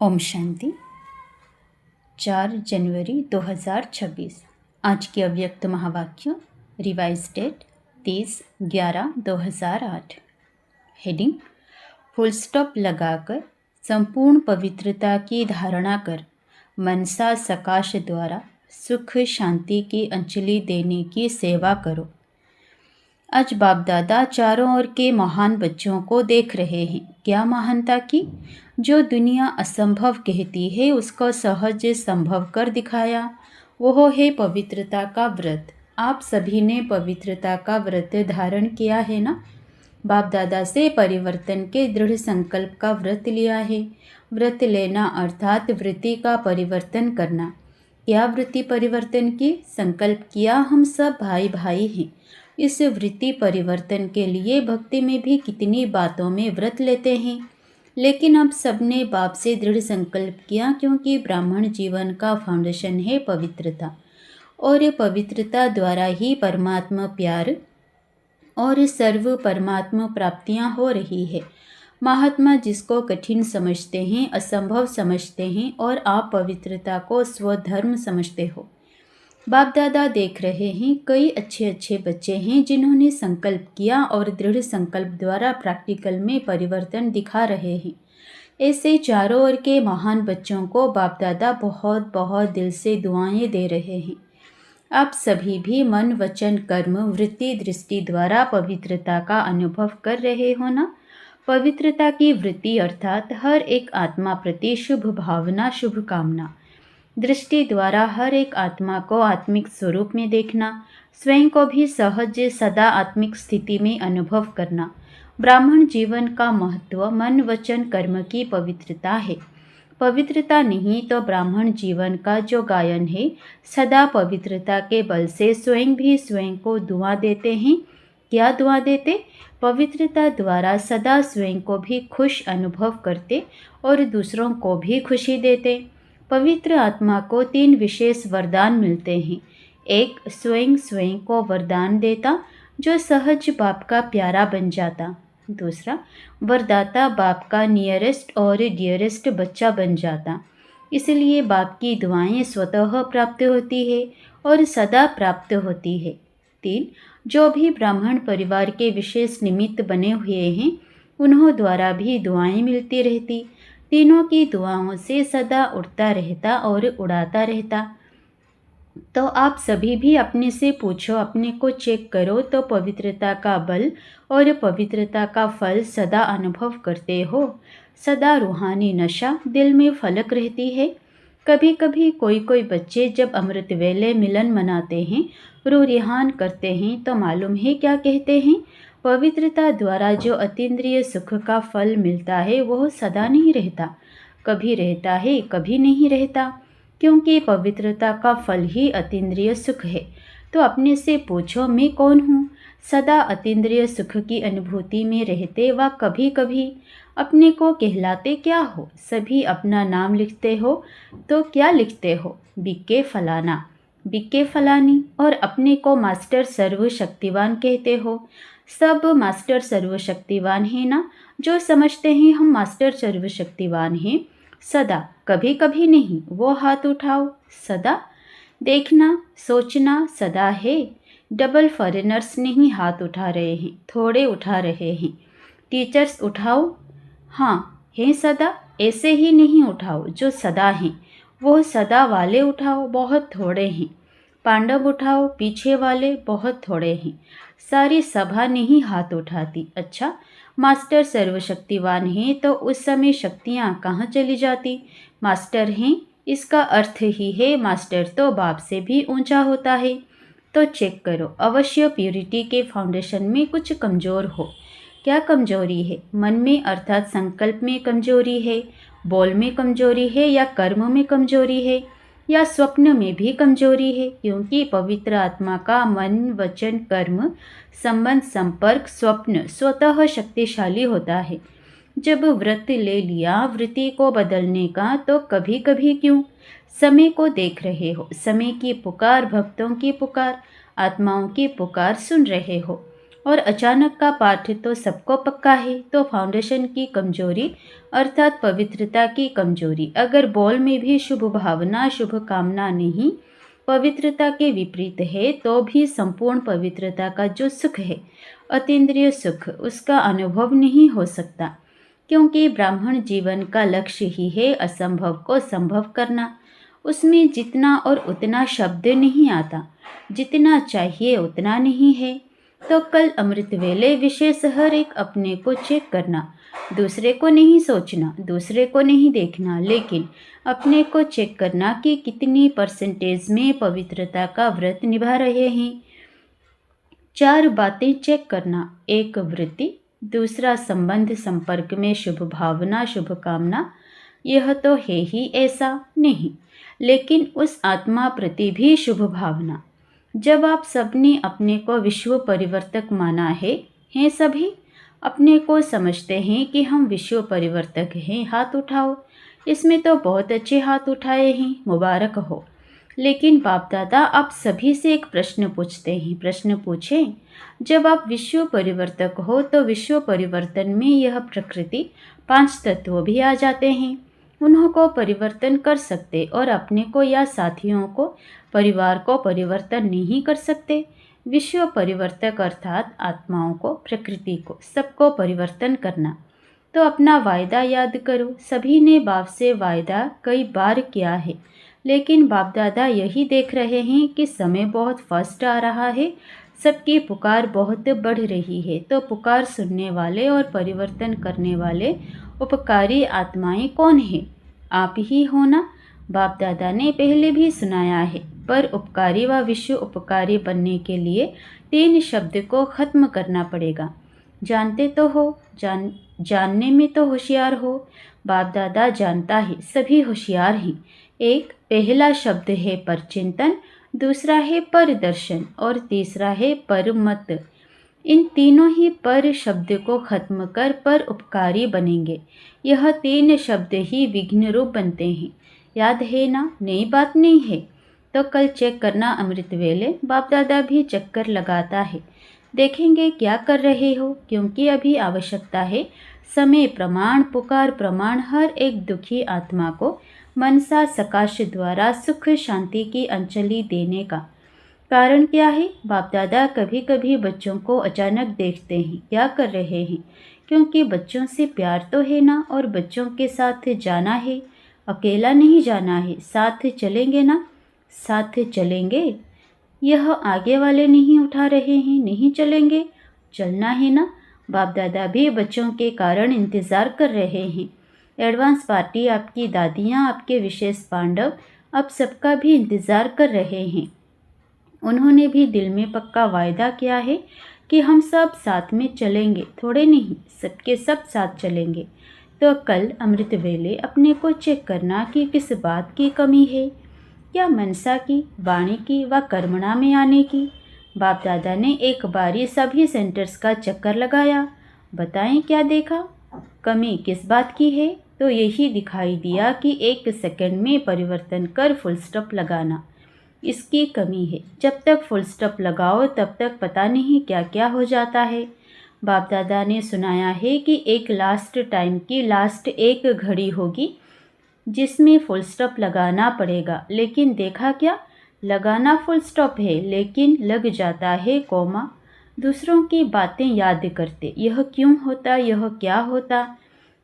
ओम शांति। 4 जनवरी 2026। आज के अव्यक्त महावाक्य revise date 30/11/2008। Heading: full stop लगाकर संपूर्ण पवित्रता की धारणा कर मनसा सकाश द्वारा सुख शांति की अंजलि देने की सेवा करो। आज बाप दादा चारों ओर के महान बच्चों को देख रहे हैं। क्या महानता की! जो दुनिया असंभव कहती है उसको सहज संभव कर दिखाया। वो है पवित्रता का व्रत। आप सभी ने पवित्रता का व्रत धारण किया है ना। बाप दादा से परिवर्तन के दृढ़ संकल्प का व्रत लिया है। व्रत लेना अर्थात वृत्ति का परिवर्तन करना। क्या वृत्ति परिवर्तन की संकल्प किया? हम सब भाई भाई हैं। इस वृत्ति परिवर्तन के लिए भक्ति में भी कितनी बातों में व्रत लेते हैं, लेकिन अब सबने बाप से दृढ़ संकल्प किया, क्योंकि ब्राह्मण जीवन का फाउंडेशन है पवित्रता, और पवित्रता द्वारा ही परमात्मा प्यार और सर्व परमात्मा प्राप्तियां हो रही है। महात्मा जिसको कठिन समझते हैं, असंभव समझते हैं, और आप पवित्रता को स्वधर्म समझते हो। बाप दादा देख रहे हैं कई अच्छे बच्चे हैं जिन्होंने संकल्प किया और दृढ़ संकल्प द्वारा प्रैक्टिकल में परिवर्तन दिखा रहे हैं। ऐसे चारों ओर के महान बच्चों को बाप दादा बहुत बहुत दिल से दुआएं दे रहे हैं। आप सभी भी मन वचन कर्म वृत्ति दृष्टि द्वारा पवित्रता का अनुभव कर रहे हो ना। पवित्रता की वृत्ति अर्थात हर एक आत्मा प्रति शुभ भावना शुभ कामना। दृष्टि द्वारा हर एक आत्मा को आत्मिक स्वरूप में देखना, स्वयं को भी सहज सदा आत्मिक स्थिति में अनुभव करना। ब्राह्मण जीवन का महत्व मन वचन कर्म की पवित्रता है। पवित्रता नहीं तो ब्राह्मण जीवन का जो गायन है, सदा पवित्रता के बल से स्वयं भी स्वयं को दुआ देते हैं। क्या दुआ देते? पवित्रता द्वारा सदा स्वयं को भी खुश अनुभव करते और दूसरों को भी खुशी देते। पवित्र आत्मा को 3 विशेष वरदान मिलते हैं। एक, स्वयं को वरदान देता जो सहज बाप का प्यारा बन जाता। दूसरा, वरदाता बाप का नियरेस्ट और डियरेस्ट बच्चा बन जाता। इसलिए बाप की दुआएं स्वतः प्राप्त होती है और सदा प्राप्त होती है। 3, जो भी ब्राह्मण परिवार के विशेष निमित्त बने हुए हैं, उन्हों द्वारा भी दुआएं मिलती रहती। तीनों की दुआओं से सदा उड़ता रहता और उड़ाता रहता। तो आप सभी भी अपने से पूछो, अपने को चेक करो, तो पवित्रता का बल और पवित्रता का फल सदा अनुभव करते हो। सदा रूहानी नशा दिल में फलक रहती है। कभी कभी कोई बच्चे जब अमृत वेले मिलन मनाते हैं, रू रिहान करते हैं, तो मालूम है क्या कहते हैं? पवित्रता द्वारा जो अतीन्द्रिय सुख का फल मिलता है वह सदा नहीं रहता। कभी रहता है, कभी नहीं रहता, क्योंकि पवित्रता का फल ही अतीन्द्रिय सुख है। तो अपने से पूछो, मैं कौन हूँ? सदा अतीन्द्रिय सुख की अनुभूति में रहते व कभी कभी अपने को कहलाते क्या हो? सभी अपना नाम लिखते हो तो क्या लिखते हो? बिक्के फलाना, बिक्के फलानी, और अपने को मास्टर सर्वशक्तिवान कहते हो। सब मास्टर सर्वशक्तिवान है ना। जो समझते हैं हम मास्टर सर्वशक्तिवान हैं, सदा, कभी कभी नहीं, वो हाथ उठाओ। सदा देखना सोचना सदा है। डबल फॉरेनर्स नहीं हाथ उठा रहे हैं, थोड़े उठा रहे हैं। टीचर्स उठाओ, हाँ हैं सदा, ऐसे ही नहीं उठाओ जो सदा हैं, वो सदा वाले उठाओ, बहुत थोड़े हैं। पांडव उठाओ, पीछे वाले बहुत थोड़े हैं। सारी सभा नहीं हाथ उठाती। अच्छा, मास्टर सर्वशक्तिवान हैं तो उस समय शक्तियाँ कहाँ चली जाती? मास्टर हैं, इसका अर्थ ही है मास्टर तो बाप से भी ऊंचा होता है। तो चेक करो, अवश्य प्यूरिटी के फाउंडेशन में कुछ कमज़ोर हो। क्या कमजोरी है? मन में अर्थात संकल्प में कमजोरी है, बोल में कमजोरी है, या कर्म में कमजोरी है, या स्वप्न में भी कमजोरी है? क्योंकि पवित्र आत्मा का मन वचन कर्म संबंध संपर्क स्वप्न स्वतः शक्तिशाली होता है। जब व्रत ले लिया वृत्ति को बदलने का, तो कभी कभी क्यों? समय को देख रहे हो, समय की पुकार, भक्तों की पुकार, आत्माओं की पुकार सुन रहे हो, और अचानक का पाठ तो सबको पक्का है। तो फाउंडेशन की कमजोरी अर्थात पवित्रता की कमजोरी। अगर बॉल में भी शुभ भावना, शुभ कामना नहीं, पवित्रता के विपरीत है, तो भी संपूर्ण पवित्रता का जो सुख है, अतीन्द्रिय सुख, उसका अनुभव नहीं हो सकता। क्योंकि ब्राह्मण जीवन का लक्ष्य ही है असंभव को संभव करना। उसमें जितना और उतना शब्द नहीं आता, जितना चाहिए उतना नहीं है। तो कल अमृत वेले विशेष हर एक अपने को चेक करना, दूसरे को नहीं सोचना, दूसरे को नहीं देखना, लेकिन अपने को चेक करना कि कितनी परसेंटेज में पवित्रता का व्रत निभा रहे हैं। 4 बातें चेक करना। 1 वृत्ति, दूसरा संबंध संपर्क में शुभ भावना, शुभ कामना। यह तो है ही ऐसा नहीं, लेकिन उस आत्मा प्रति भी शुभ भावना। जब आप सबने अपने को विश्व परिवर्तक माना है, हैं सभी अपने को समझते हैं कि हम विश्व परिवर्तक हैं, हाथ उठाओ। इसमें तो बहुत अच्छे हाथ उठाए हैं, मुबारक हो। लेकिन बाप दादा आप सभी से एक प्रश्न पूछते हैं। प्रश्न पूछें, जब आप विश्व परिवर्तक हो तो विश्व परिवर्तन में यह प्रकृति 5 तत्व भी आ जाते हैं। उनको परिवर्तन कर सकते और अपने को या साथियों को, परिवार को परिवर्तन नहीं कर सकते। विश्व परिवर्तक अर्थात आत्माओं को, प्रकृति को, सबको परिवर्तन करना। तो अपना वायदा याद करो। सभी ने बाप से वायदा कई बार किया है, लेकिन बाप दादा यही देख रहे हैं कि समय बहुत फास्ट आ रहा है, सबकी पुकार बहुत बढ़ रही है। तो पुकार सुनने वाले और परिवर्तन करने वाले उपकारी आत्माएं कौन है? आप ही हो ना। बाप दादा ने पहले भी सुनाया है, पर उपकारी व विश्व उपकारी बनने के लिए 3 शब्द को खत्म करना पड़ेगा। जानते तो हो, जानने में तो होशियार हो। बाप दादा जानता है, सभी होशियार हैं। एक पहला शब्द है परचिंतन, दूसरा है परदर्शन और तीसरा है परमत। इन तीनों ही पर शब्द को खत्म कर पर उपकारी बनेंगे। यह 3 शब्द ही विघ्न रूप बनते हैं। याद है ना, नई बात नहीं है। तो कल चेक करना अमृत वेले। बाप दादा भी चक्कर लगाता है, देखेंगे क्या कर रहे हो, क्योंकि अभी आवश्यकता है समय प्रमाण, पुकार प्रमाण, हर एक दुखी आत्मा को मनसा सकाश द्वारा सुख शांति की अंजलि देने का। कारण क्या है? बाप दादा कभी कभी बच्चों को अचानक देखते हैं, क्या कर रहे हैं, क्योंकि बच्चों से प्यार तो है ना, और बच्चों के साथ जाना है, अकेला नहीं जाना है, साथ चलेंगे ना, साथ चलेंगे। यह आगे वाले नहीं उठा रहे हैं, नहीं चलेंगे, चलना है ना। बाप दादा भी बच्चों के कारण इंतज़ार कर रहे हैं। एडवांस पार्टी, आपकी दादियाँ, आपके विशेष पांडव, अब सबका भी इंतज़ार कर रहे हैं। उन्होंने भी दिल में पक्का वायदा किया है कि हम सब साथ में चलेंगे, थोड़े नहीं, सबके सब साथ चलेंगे। तो कल अमृत वेले अपने को चेक करना कि किस बात की कमी है, क्या मनसा की, वाणी की व कर्मणा में आने की। बाप दादा ने एक बारी सभी सेंटर्स का चक्कर लगाया। बताएं क्या देखा, कमी किस बात की है? तो यही दिखाई दिया कि 1 सेकंड में परिवर्तन कर फुल स्टॉप लगाना, इसकी कमी है। जब तक फुल स्टॉप लगाओ तब तक पता नहीं क्या क्या हो जाता है। बाप दादा ने सुनाया है कि एक लास्ट टाइम की लास्ट एक घड़ी होगी जिसमें फुल स्टॉप लगाना पड़ेगा। लेकिन देखा क्या, लगाना फुल स्टॉप है, लेकिन लग जाता है कोमा। दूसरों की बातें याद करते, यह क्यों होता, यह क्या होता,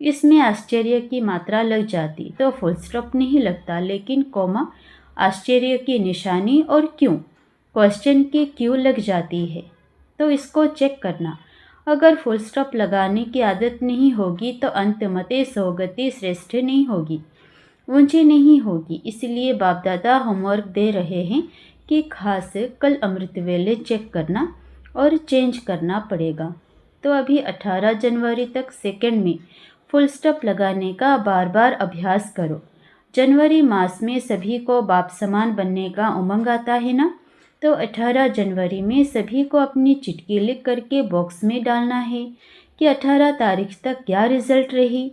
इसमें आश्चर्य की मात्रा लग जाती तो फुल स्टॉप नहीं लगता, लेकिन कोमा आश्चर्य की निशानी और क्यों, क्वेश्चन की क्यों लग जाती है। तो इसको चेक करना। अगर फुल स्टॉप लगाने की आदत नहीं होगी तो अंत मते सौगति श्रेष्ठ नहीं होगी, ऊंची नहीं होगी। इसलिए बाप दादा होमवर्क दे रहे हैं कि खास कल अमृत वेले चेक करना और चेंज करना पड़ेगा। तो अभी 18 जनवरी तक सेकंड में फुल स्टॉप लगाने का बार बार अभ्यास करो। जनवरी मास में सभी को बाप समान बनने का उमंग आता है ना, तो 18 जनवरी में सभी को अपनी चिट्ठी लिख करके बॉक्स में डालना है कि 18 तारीख तक क्या रिजल्ट रही।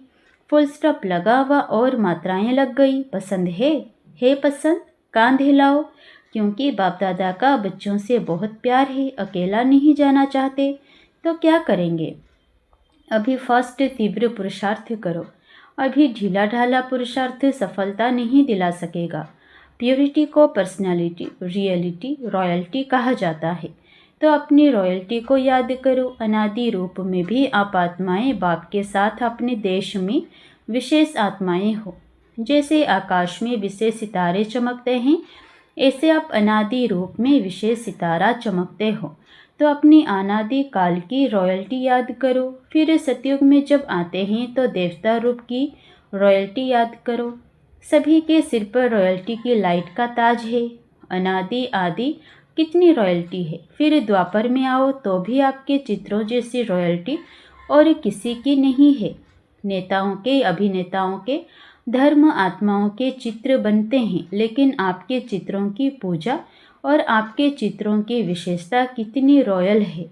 फुल स्टॉप लगा हुआ और मात्राएं लग गई, पसंद है पसंद, कान हिलाओ, क्योंकि बाप दादा का बच्चों से बहुत प्यार है, अकेला नहीं जाना चाहते। तो क्या करेंगे, अभी फर्स्ट तीव्र पुरुषार्थ करो अभी ढीला ढाला पुरुषार्थ सफलता नहीं दिला सकेगा। प्योरिटी को पर्सनालिटी, रियलिटी, रॉयल्टी कहा जाता है। तो अपनी रॉयल्टी को याद करो। अनादि रूप में भी आप आत्माएं बाप के साथ अपने देश में विशेष आत्माएं हो। जैसे आकाश में विशेष सितारे चमकते हैं, ऐसे आप अनादि रूप में विशेष सितारा चमकते हो। तो अपनी अनादि काल की रॉयल्टी याद करो। फिर सतयुग में जब आते हैं तो देवता रूप की रॉयल्टी याद करो। सभी के सिर पर रॉयल्टी की लाइट का ताज है। अनादि आदि कितनी रॉयल्टी है। फिर द्वापर में आओ तो भी आपके चित्रों जैसी रॉयल्टी और किसी की नहीं है। नेताओं के, अभिनेताओं के, धर्म आत्माओं के चित्र बनते हैं, लेकिन आपके चित्रों की पूजा और आपके चित्रों की विशेषता कितनी रॉयल है।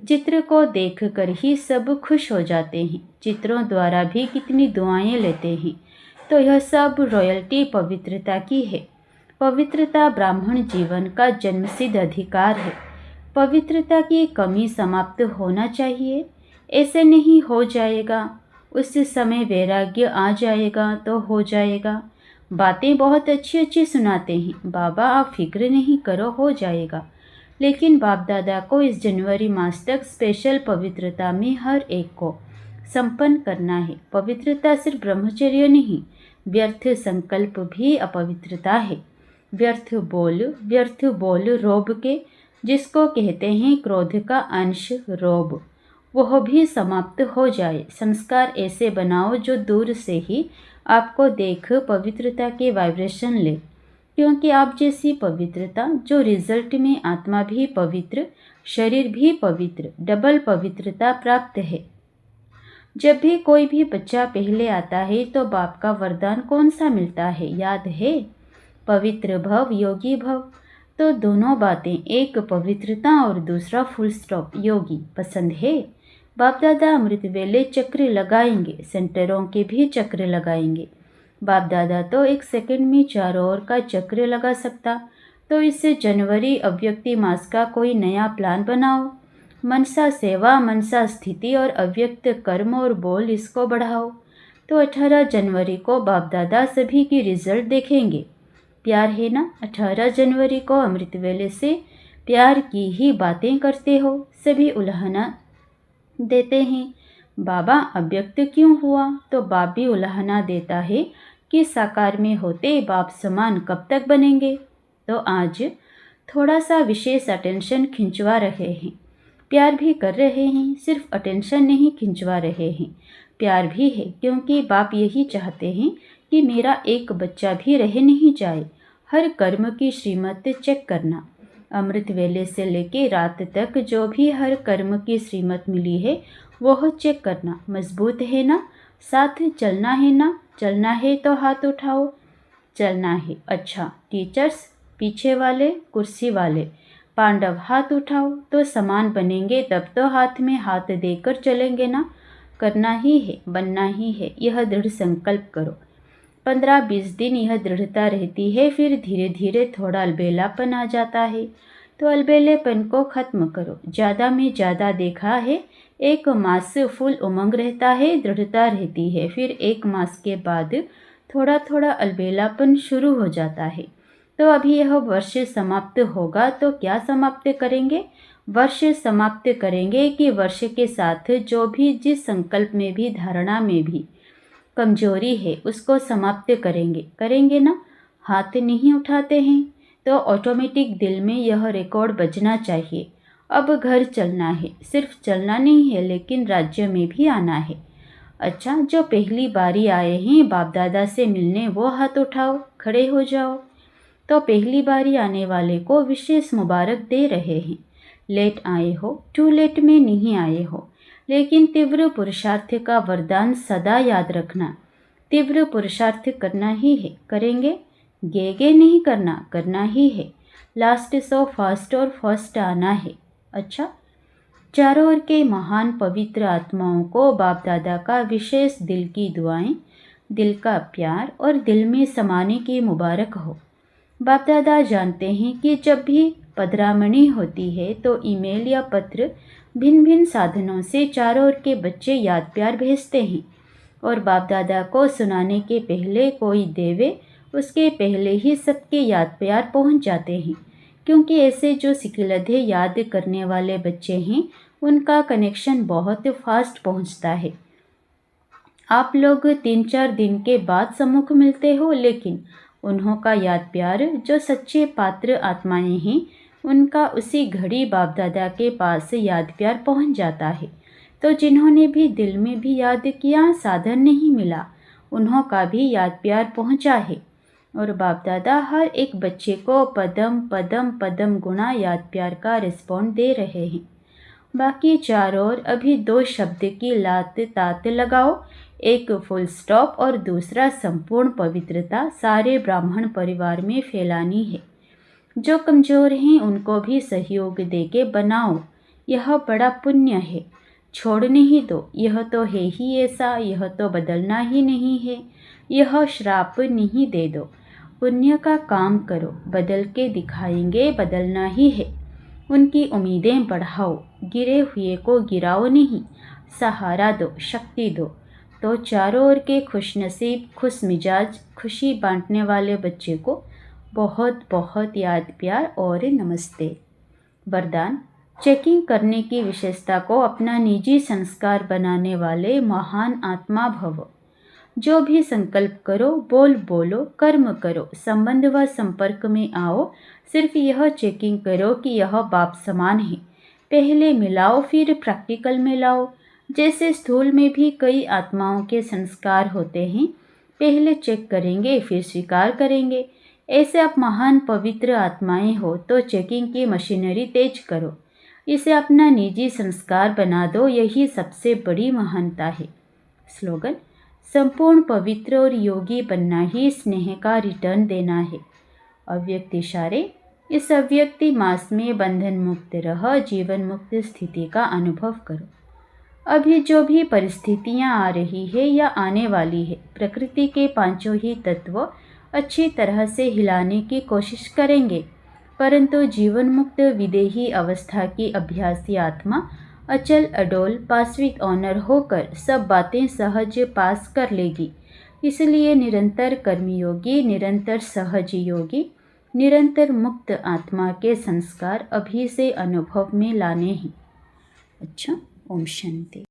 चित्र को देखकर ही सब खुश हो जाते हैं। चित्रों द्वारा भी कितनी दुआएं लेते हैं। तो यह सब रॉयल्टी पवित्रता की है। पवित्रता ब्राह्मण जीवन का जन्मसिद्ध अधिकार है। पवित्रता की कमी समाप्त होना चाहिए। ऐसे नहीं हो जाएगा, उस समय वैराग्य आ जाएगा तो हो जाएगा। बातें बहुत अच्छी अच्छी सुनाते हैं, बाबा आप फिक्र नहीं करो, हो जाएगा। लेकिन बाप दादा को इस जनवरी मास तक स्पेशल पवित्रता में हर एक को संपन्न करना है। पवित्रता सिर्फ ब्रह्मचर्य नहीं, व्यर्थ संकल्प भी अपवित्रता है। व्यर्थ बोल रोब के, जिसको कहते हैं क्रोध का अंश रोब, वह भी समाप्त हो जाए। संस्कार ऐसे बनाओ जो दूर से ही आपको देख पवित्रता के वाइब्रेशन ले, क्योंकि आप जैसी पवित्रता जो रिजल्ट में आत्मा भी पवित्र, शरीर भी पवित्र, डबल पवित्रता प्राप्त है। जब भी कोई भी बच्चा पहले आता है तो बाप का वरदान कौन सा मिलता है, याद है? पवित्र भव, योगी भव। तो दोनों बातें, एक पवित्रता और दूसरा फुल स्टॉप योगी, पसंद है? बाप दादा अमृत वेले चक्र लगाएंगे, सेंटरों के भी चक्र लगाएंगे। बाप दादा तो एक सेकंड में चारों ओर का चक्र लगा सकता। तो इससे जनवरी अव्यक्ति मास का कोई नया प्लान बनाओ। मनसा सेवा, मनसा स्थिति और अव्यक्त कर्म और बोल, इसको बढ़ाओ। तो 18 जनवरी को बाप दादा सभी की रिजल्ट देखेंगे। प्यार है ना? 18 जनवरी को अमृत वेले से प्यार की ही बातें करते हो, सभी उल्हाना देते हैं। बाबा अव्यक्त क्यों हुआ? तो बाप भी उल्हाना देता है कि साकार में होते बाप समान कब तक बनेंगे। तो आज थोड़ा सा विशेष अटेंशन खिंचवा रहे हैं, प्यार भी कर रहे हैं, सिर्फ अटेंशन नहीं खिंचवा रहे हैं, प्यार भी है, क्योंकि बाप यही चाहते हैं कि मेरा एक बच्चा भी रह नहीं जाए। हर कर्म की श्रीमत चेक करना। अमृत वेले से लेके रात तक जो भी हर कर्म की श्रीमत मिली है वह चेक करना। मजबूत है ना? साथ चलना है ना? चलना है तो हाथ उठाओ। चलना है। अच्छा, टीचर्स, पीछे वाले, कुर्सी वाले, पांडव, हाथ उठाओ। तो समान बनेंगे तब तो हाथ में हाथ देकर चलेंगे ना। करना ही है, बनना ही है, यह दृढ़ संकल्प करो। 15-20 दिन यह दृढ़ता रहती है, फिर धीरे धीरे थोड़ा अलबेलापन आ जाता है। तो अलबेलेपन को खत्म करो। ज़्यादा में ज़्यादा देखा है, एक मास फुल उमंग रहता है, दृढ़ता रहती है, फिर एक मास के बाद थोड़ा थोड़ा अलबेलापन शुरू हो जाता है। तो अभी यह वर्ष समाप्त होगा तो क्या समाप्त करेंगे? वर्ष समाप्त करेंगे कि वर्ष के साथ जो भी, जिस संकल्प में भी, धारणा में भी कमजोरी है उसको समाप्त करेंगे ना। हाथ नहीं उठाते हैं तो ऑटोमेटिक दिल में यह रिकॉर्ड बजना चाहिए। अब घर चलना है, सिर्फ चलना नहीं है लेकिन राज्य में भी आना है। अच्छा, जो पहली बारी आए हैं बाप दादा से मिलने, वो हाथ उठाओ, खड़े हो जाओ। तो पहली बारी आने वाले को विशेष मुबारक दे रहे हैं। लेट आए हो, टू लेट में नहीं आए हो, लेकिन तीव्र पुरुषार्थ का वरदान सदा याद रखना। तीव्र पुरुषार्थ करना ही है, करेंगे, गे नहीं करना, करना ही है। लास्ट सो फास्ट और फर्स्ट आना है। अच्छा, चारों ओर के महान पवित्र आत्माओं को बाप दादा का विशेष दिल की दुआएं, दिल का प्यार और दिल में समाने की मुबारक हो। बाप दादा जानते हैं कि जब भी पधरामणी होती है तो ईमेल या पत्र भिन्न भिन्न साधनों से चारों ओर के बच्चे याद प्यार भेजते हैं। और बाप दादा को सुनाने के पहले कोई देवे उसके पहले ही सबके याद प्यार पहुंच जाते हैं, क्योंकि ऐसे जो सिकिलधे याद करने वाले बच्चे हैं उनका कनेक्शन बहुत फास्ट पहुंचता है। आप लोग 3-4 दिन के बाद सम्मुख मिलते हो, लेकिन उन्हों का याद प्यार जो सच्चे पात्र आत्माएं हैं उनका उसी घड़ी बाप दादा के पास याद प्यार पहुंच जाता है। तो जिन्होंने भी दिल में भी याद किया साधन नहीं मिला, उन्हों का भी याद प्यार पहुंचा है। और बाप दादा हर एक बच्चे को पदम पदम पदम गुणा याद प्यार का रिस्पॉन्ड दे रहे हैं। बाकी 4 और अभी 2 शब्द की लात तात लगाओ, एक फुल स्टॉप और दूसरा संपूर्ण पवित्रता सारे ब्राह्मण परिवार में फैलानी है। जो कमज़ोर हैं उनको भी सहयोग देके बनाओ, यह बड़ा पुण्य है। छोड़ने ही दो, यह तो है ही ऐसा, यह तो बदलना ही नहीं है, यह श्राप नहीं दे दो। पुण्य का काम करो, बदल के दिखाएंगे, बदलना ही है। उनकी उम्मीदें बढ़ाओ, गिरे हुए को गिराओ नहीं, सहारा दो, शक्ति दो। तो चारों ओर के खुशनसीब, खुश मिजाज, खुशी बांटने वाले बच्चे को बहुत बहुत याद प्यार और नमस्ते। वरदान: चेकिंग करने की विशेषता को अपना निजी संस्कार बनाने वाले महान आत्मा भव। जो भी संकल्प करो, बोलो, कर्म करो, संबंध व संपर्क में आओ, सिर्फ यह चेकिंग करो कि यह बाप समान है। पहले मिलाओ, फिर प्रैक्टिकल में लाओ। जैसे स्थूल में भी कई आत्माओं के संस्कार होते हैं, पहले चेक करेंगे फिर स्वीकार करेंगे। ऐसे आप महान पवित्र आत्माएं हो तो चेकिंग की मशीनरी तेज करो, इसे अपना निजी संस्कार बना दो, यही सबसे बड़ी महानता है। स्लोगन: संपूर्ण पवित्र और योगी बनना ही स्नेह का रिटर्न देना है। अव्यक्त इशारे: इस अव्यक्ति मास में बंधन मुक्त रह जीवन मुक्त स्थिति का अनुभव करो। अभी जो भी परिस्थितियां आ रही है या आने वाली है, प्रकृति के 5 ही तत्व अच्छी तरह से हिलाने की कोशिश करेंगे, परंतु जीवन मुक्त विदेही अवस्था की अभ्यासी आत्मा अचल अडोल पास विद ऑनर होकर सब बातें सहज पास कर लेगी। इसलिए निरंतर कर्मयोगी, निरंतर सहज योगी, निरंतर मुक्त आत्मा के संस्कार अभी से अनुभव में लाने हैं। अच्छा, ओम शांति।